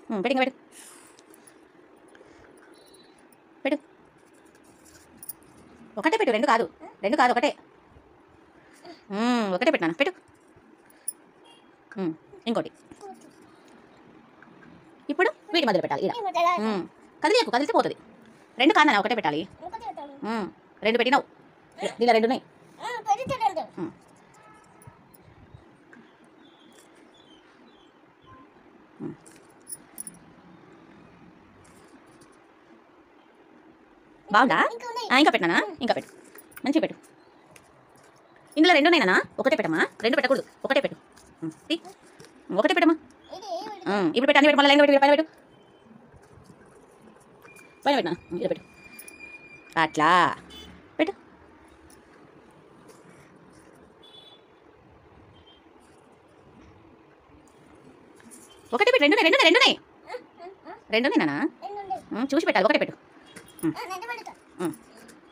పెట్టు ఇంకా పెట్టు పెట్టు. ఒకటే పెట్టు, రెండు కాదు, రెండు కాదు, ఒకటే. ఒకటే పెట్టినాను, పెట్టు. ఇంకోటి. ఇప్పుడు వీటి మధ్యలో పెట్టాలి ఇలా. కదిలేకు, కదిలితే పోతుంది. రెండు కాదు, ఒకటే పెట్టాలి. రెండు పెట్టినావు, ఇలా రెండు ఉన్నాయి. బాగుందా? ఇంకా పెట్టినా, ఇంకా పెట్టు, మంచిగా పెట్టు. ఇందులో రెండు ఉన్నాయినా, ఒకటే పెట్టమ్మా, రెండు పెట్టకూడదు, ఒకటే పెట్టు. ఒకటే పెట్టమ్మా. ఇప్పుడు పెట్టు, అన్ని పెట్టు, మళ్ళీ లైన్లో పెట్టు, పైన పెట్టు, పైన పెట్టినా, ఇలా పెట్టు, అట్లా పెట్టు. ఒకటే పెట్టు, రెండు రెండు రెండున్నాయి, రెండున్నాయినా, చూసి పెట్టాలి. ఒకటే పెట్టు,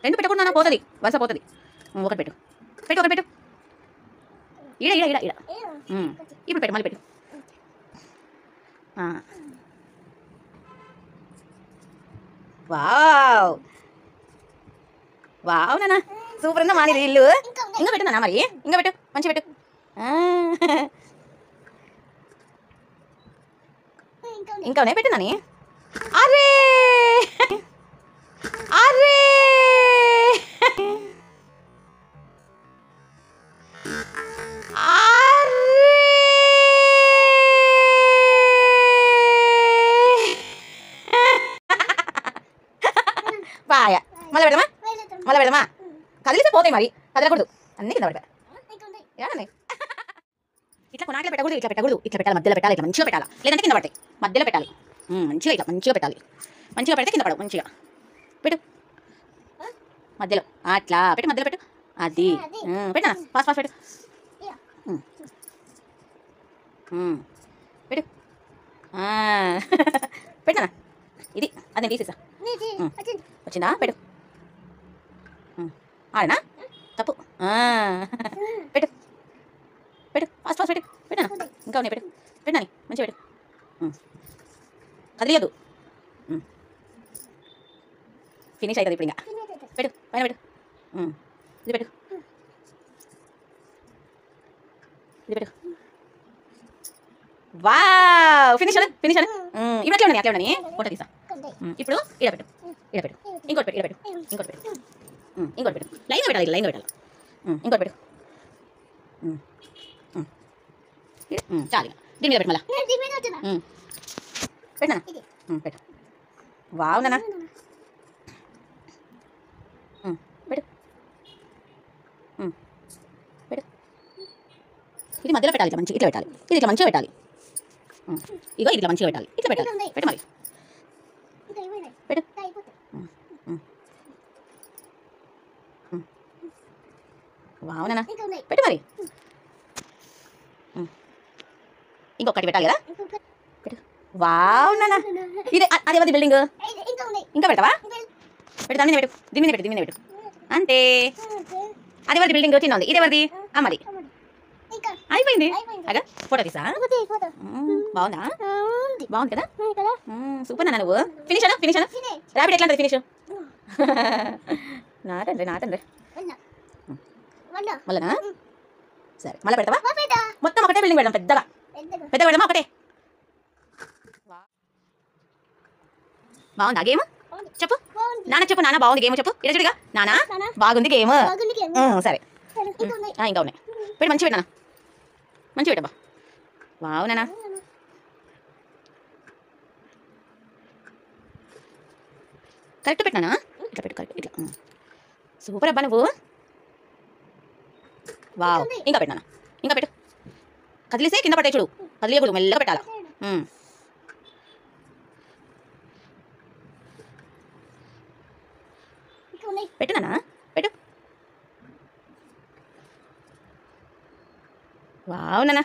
రెండు పెట్టకుండా పోతుంది, వరుస పోతుంది. ఒకటి పెట్టు, పెట్టు, ఒకటి పెట్టు. ఈడ ఈడ ఈడ ఈడ. ఇప్పుడు పెట్టు, మళ్ళీ పెట్టు. వావ్ వావ్ నాన్న, సూపర్ ఉందా మాది ఇల్లు. ఇంకా పెట్టు నాన్న, మరి ఇంకా పెట్టు, మంచిగా పెట్టు. ఇంకా ఉన్నాయి, పెట్టు నాని. అరే అరే బాయ్, మళ్ళీ పెడదామా, మళ్ళీ పెడదామా. కదిలిస్తే పోతాయి, మరి కదలకూడదు, అన్ని కింద పడతాయి. ఇట్లా కొనాట్లో పెట్టకూడదు, ఇట్లా పెట్టకూడదు, ఇట్లా పెట్టాలి, మధ్యలో పెట్టాలి, ఇట్లా మంచిగా పెట్టాలి, లేదంటే కింద పడతాయి. మధ్యలో పెట్టాలి, మంచిగా ఇట్లా మంచిగా పెట్టాలి. మంచిగా పెడితే కింద పడవు. మంచిగా పెట్టు, మధ్యలో అట్లా పెట్టు, మధ్యలో పెట్టు. అది పెట్టా, ఫాస్ట్ ఫాస్ట్ పెట్టు, పెట్టు. పెట్టా, ఇది అది నేను తీసేసా. వచ్చిందా? పెట్టు, ఆడనా తప్పు. పెట్టు పెట్టు, ఫాస్ట్ ఫాస్ట్ పెట్టు, పెట్టా. ఇంకా ఉన్నాయి, పెట్టు, పెట్టాని మంచిగా పెట్టు. కదిలియదు, ఫినిష్ అవుతుంది ఇప్పుడు. ఇంకా పెట్టు, పైన పెట్టు, ఇది పెట్టు, ఇది పెట్టు. వావ్, ఫినిష్ అను, ఫినిష్ అను. ఇప్పుడు అట్లా ఉండని, అట్లా ఉండని, ఫోటో తీసా. ఇప్పుడు ఇలా పెట్టు, ఇలా పెట్టు, ఇంకోటి పెట్టు, ఇలా పెట్టు, ఇంకోటి పెట్టు, ఇంకోటి పెట్టు. లైన్గా పెట్టాలి, లైన్గా పెట్టాలి. ఇంకోటి పెట్టు, చాలు. దీని మీద పెట్టు, మళ్ళా పెట్టనా, పెట్టు. వావ్ నాన్న, పెట్టు, పెట్టు. ఇది మధ్యలో పెట్టాలి, ఇట్లా మంచిగా ఇట్లా పెట్టాలి. ఇది ఇట్లా మంచిగా పెట్టాలి. ఇగో ఇట్లా మంచిగా పెట్టాలి, ఇట్లా పెట్టాలి. పెట్టు మరి, పెట్టు. వావ్ నాన్న, పెట్టు మరి. ఇంకొకటి పెట్టాలి కదా, పెట్టు. వావ్ నాన్న, ఇదే అది ఎవరిది బిల్డింగ్? ఇంకా పెడతావా? పెట్టు, దాని మీద పెట్టు, దీని మీద పెట్టు, దీని మీద పెట్టు, అంతే. అది ఎవరిది బిల్డింగ్? చిన్న ఉంది. ఇది ఎవరిది? అమ్మది. అయిపోయింది. అగా ఫోటో తీసా. బాగుందా? బాగుంది కదా, సూపర్ నాన్న. నువ్వు ఫినిష్ అను, ఫినిష్ అను. ర్యాపిడ్ ఎట్లా ఉంటుంది ఫినిష్? నా తండ్రి, నా తండ్రి. మళ్ళా సరే, మళ్ళీ పెడతావా? మొత్తం ఒకటే బిల్డింగ్ పెడదాం, పెద్దగా పెద్దగా పెడదామా? ఒకటే. బాగుందా గేమ్? చెప్పు నాన్న, చెప్పు నాన్న. బాగుంది గేమ్ చెప్పు. ఇలా చూడిగా నాన్న, బాగుంది గేమ్. సరే, ఇంకా ఉన్నాయి. పెట్టు, మంచి పెట్టానా, మంచి పెట్టబ్బా. వావ్ నాన్న, కరెక్ట్ పెట్టినా. ఇట్లా పెట్టు, కరెక్ట్ ఇట్లా. సూపర్ అబ్బా నువ్వు. వావ్, ఇంకా పెట్టినా, ఇంకా పెట్టు. కదిలిసే కింద పట్టే చూడు, కదిలియకూడదు, మెల్లగా పెట్టాలా. పెట్టినా, పెట్టు. వావ్ నాన్న,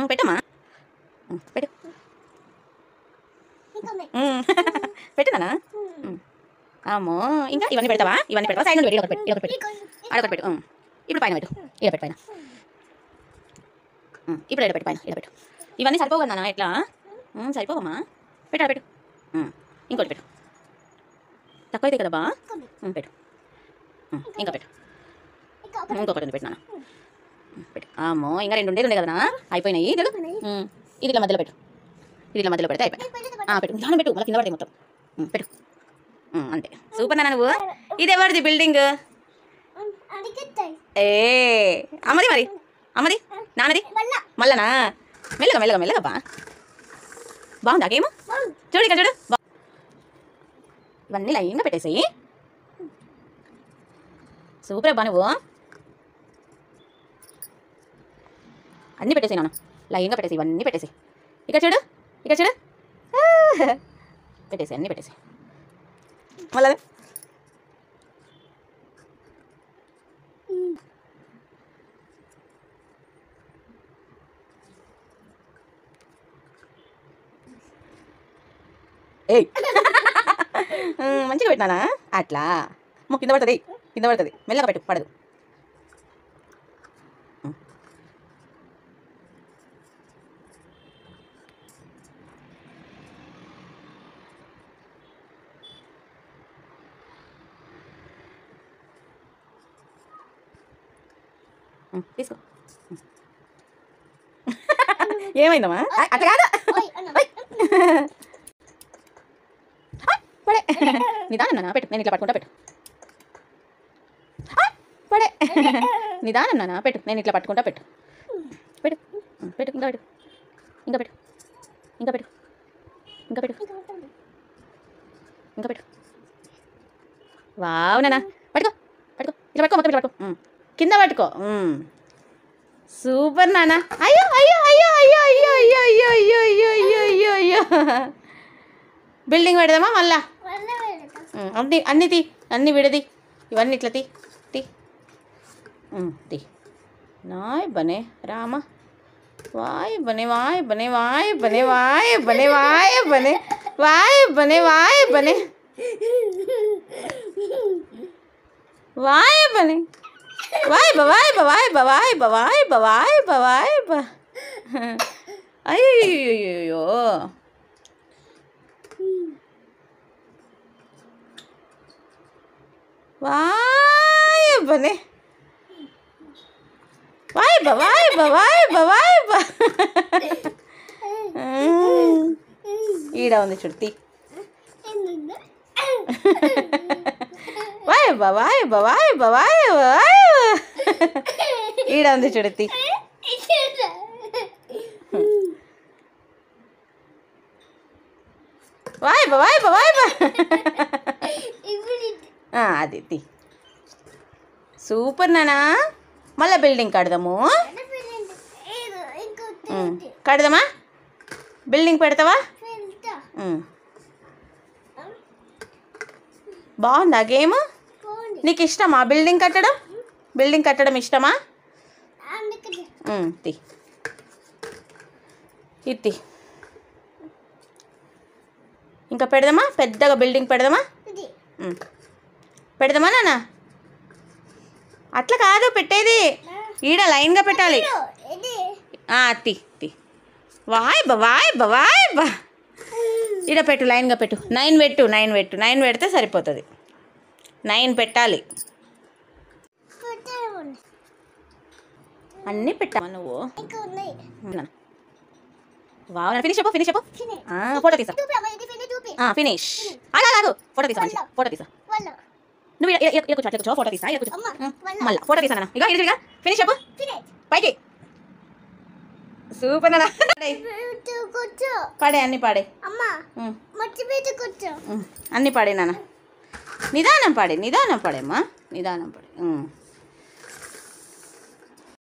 పెట్టమ్మా, పెట్టు. పెట్టినా. అమ్మో, ఇంకా ఇవన్నీ పెడతావా? ఇవన్నీ పెడతావా? సైడ్ నుండి పెట్టి ఒకటి పెట్టు, ఒకటి పెట్టు, అడొకటి పెట్టు. ఇప్పుడు పైన పెట్టు, ఇలా పెట్టు, పైన. ఇప్పుడు ఇలా పెట్టు, పైన ఇలా పెట్టు. ఇవన్నీ సరిపోవు కదా నాన్న, ఎట్లా? సరిపోవమ్మా. పెట్టా పెట్టు. ఇంకోటి పెట్టు. తక్కువ అయితే కదా బా. పెట్టు. ఇంకా పెట్టు. ఇంకొకటి ఉంది పెట్టు నాన్న. పెట్టు. అమ్మో ఇంకా 2 ఉండేది కదా అయిపోయినాయి. ఇది ఇలా మధ్యలో పెట్టు. ఇది ఇలా మధ్యలో పెడితే అయిపోయి. పెట్టు. దాని పెట్టు. మళ్ళీ కింద పడతాయి మొత్తం. పెట్టు. అంతే. సూపర్ నాన్న నువ్వు. ఇది ఎవరిది బిల్డింగ్? అమ్మది మరి. అమ్మది నాన్నది మళ్ళనా. మెల్లగా మెల్లగా మెల్లగా బా. బాగుందా గేమ్? చూడు ఇక్కడ చూడు. ఇవన్నీ లైన్గా పెట్టేసాయి. సూపర్ అబ్బా నువ్వు. అన్నీ పెట్టేసాయి నాన్న. లైన్గా పెట్టేసి ఇవన్నీ పెట్టేసి. ఇక్కడ చూడు ఇక్కడ చూడు. పెట్టేసి అన్నీ పెట్టేసి. మళ్ళీ మంచిగా పెట్టినానా? అట్లా కింద పడుతుంది. కింద పడుతుంది. మెల్లగా పెట్టు. పడదు. తీసుకో. ఏమైందమ్మా? అట్లా కాదు. పడే. నిదానం నాన్న. పెట్టు. నేను ఇట్లా పట్టుకుంటా. పెట్టు. పడే. నిదానం నాన్న. పెట్టు. నేను ఇట్లా పట్టుకుంటా. పెట్టు. పెట్టు. పెట్టు. ఇంకా పెట్టు. ఇంకా పెట్టు. ఇంకా పెట్టు. ఇంకా పెట్టు. ఇంకా పెట్టు. వావ్ నాన్న. పట్టుకో. పట్టుకో. ఇట్లా పట్టుకో. మొత్తం ఇట్లా పట్టుకో. కింద పట్టుకో. సూపర్ నాన్న. అయ్యో అయ్యో అయ్యో అయ్యో అయ్యో అయ్యో అయ్యో అయ్యో అయ్యో అయ్యో అయ్యో అయ్యో. బిల్డింగ్ పెడదామా మళ్ళా? అన్నీ తీ. అన్నీ విడది. ఇవన్నీ ఇట్లా తీ. తీ. తీ. నాయ్ బనే రామ. వాయ్ బనే వాయ్ బనే వాయ్ బనే వాయ్ బనే వాయ్ బనే వాయ్ బనే వాయ్ బనే వాయ్ బనే వాయ్ బ వాయ్ బ వాయ్ బ వాయ్ బ వాయ్ బ వాయ్ బ వాయ్ బ. అయ్యో వాయ్ బనే వాయ్ బ వాయ్ బ వాయ్ బ వాయ్ బ. ఈడ ఉంది చుట్టి. వాయ్ బ వాయ్ బ వాయ్ బ వాయ్ వాయ్. ఈడ ఉంది చుడతి. వాయ్ బ వాయ్ బ వాయ్ బ. అది తీ. సూపర్ నానా. మళ్ళీ బిల్డింగ్ కడదాము. కడదామా? బిల్డింగ్ పెడతావా? బాగుందా గేమ్? నీకు ఇష్టమా బిల్డింగ్ కట్టడం? బిల్డింగ్ కట్టడం ఇష్టమా? తీ. ఇది ఇంకా పెడదామా? పెద్దగా బిల్డింగ్ పెడదామా? పెడదామా నాన్న? అట్లా కాదు పెట్టేది. ఈడ లైన్గా పెట్టాలి. తీ తీ. వాయ్ బ వాయ్ బ వాయ్ బ. ఈడ పెట్టు. లైన్గా పెట్టు. 9 పెట్టు. 9 పెట్టు. 9 పెడితే సరిపోతుంది. 9 పెట్టాలి. అన్నీ పెట్టావా నువ్వు? వావ్. ఫినిష్ చెప్పు. ఫినిష్ చెప్పు. ఫోటో తీసా. ఫినిష్. అలా కాదు. ఫోటో తీసా. మంచిగా ఫోటో తీసా. నువ్వు కూర్చో. అట్లా కూర్చో. ఫోటో తీసా. మళ్ళీ ఫోటో తీసా. ఇక ఇదిగా ఫినిష్ చెప్పు. పైకి. సూపర్ నాన్న. పాడే. అన్ని పాడే. అన్ని పాడే నాన్న. నిదానం పాడే. నిదానం పాడేమ్మా. నిదానం పాడే.